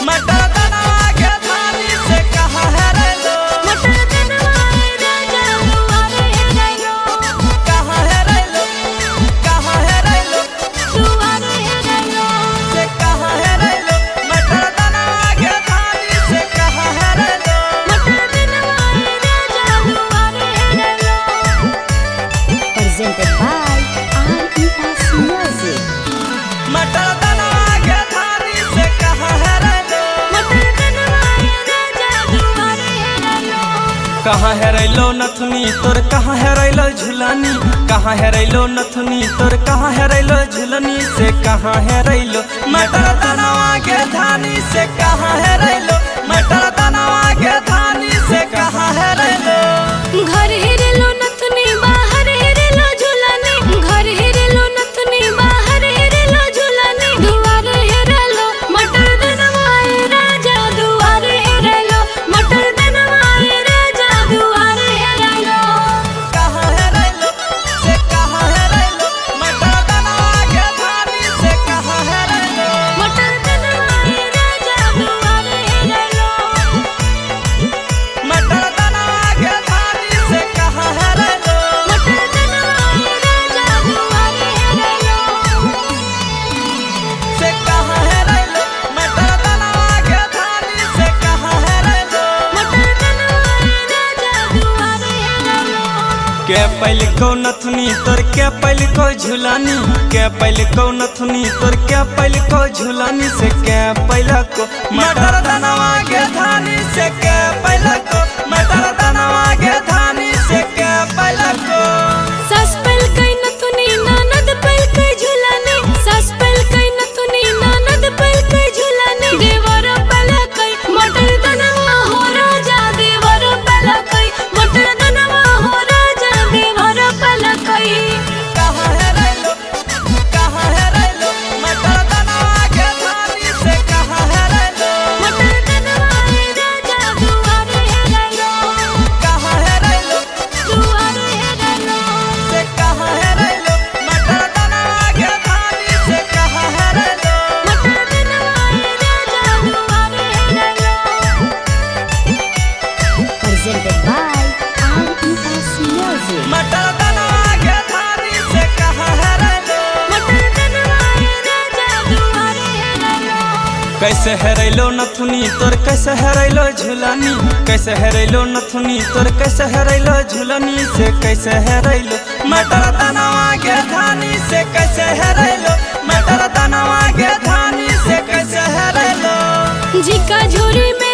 मटर दनवा के धानी से कहाँ है रे लो। मटर दनवा राजा दुआरे है लो। कहाँ है रे लो, कहाँ है रे लो, दुआरे है लो। से कहाँ है रे लो। मटर दनवा के धानी से कहाँ है रे लो। मटर दनवा राजा दुआरे है लो। Presented by RES Music. मटर दनवा के धानी से कहाँ है रे लो। मटर दनवा राजा दुआरे है लो। कहाँ है रैलो नथुनी तोर कहाँ है रैलो झुलानी। कहाँ है रैलो नथुनी तोर कहाँ है रैलो झुलनी से कहाँ है रैलो। मटर दनवा के धानी से कहाँ है रैलो। मटर दनवा के धानी से कहाँ है रैलो। घर हेरेलो नथुनी बाहर हेरेलो झुलानी। घर हेरेलो नथुनी बाहर हेरेलो झुलानी। दुआरे हेरेलो मटर दनवा राजा दुआरे हेरेलो। मटर दनवा राजा दुआरे हेरेलो। कहाँ है रैलो, से कहाँ है रैलो। मटर दनवा के धानी से कहाँ है रैलो। मटर दनवा राजा दुआरे हेरेलो। मटर दनवा के धानी से कहाँ है रैलो। मटर दनवा राजा दुआरे हेरेलो। से कहाँ है रैलो। मटर दनवा के धानी से कहाँ है रैलो। मटर दनवा राजा दुआरे हेरेलो। के पहल को नथुनी तोर के पहल को झुलानी। के पहल को नथुनी तोर के पहल को झुलानी से के पहला को। मटर दनवा के धानी से के पहला को। मटर दनवा के धानी से के पहला को। सास पल कई नथुनी ननद पल कई झुलानी। सास पल कई नथुनी ननद पल कई झुलानी। देवर पल कई मटर दनवा हो राजा देवर पल कई। मटर दनवा हो राजा देवर पल कई। कहाँ है रैलो, कहाँ है रैलो। मटर दनवा के धानी से कहाँ है रैलो। मटर दनवा राजा दुआरे हेरेलो। कहाँ है रैलो, दुआरे हेरेलो। से कहाँ है रैलो। मटर दनवा के धानी से कहाँ है रैलो। मटर दनवा राजा दुआरे हेरेलो। Presented by RES Music. मटर दनवा के धानी से कहाँ है रैलो। मटर दनवा राजा दुआरे हेरेलो। कैसे है रैलो नथुनी तोर कैसे है रैलो झुलानी। कैसे है रैलो नथुनी तोर कैसे है रैलो झुलनी से कैसे है रैलो। मटर दनवा के धानी से कैसे है रैलो। मटर दनवा के धानी से कैसे है रैलो। झिका झोरी में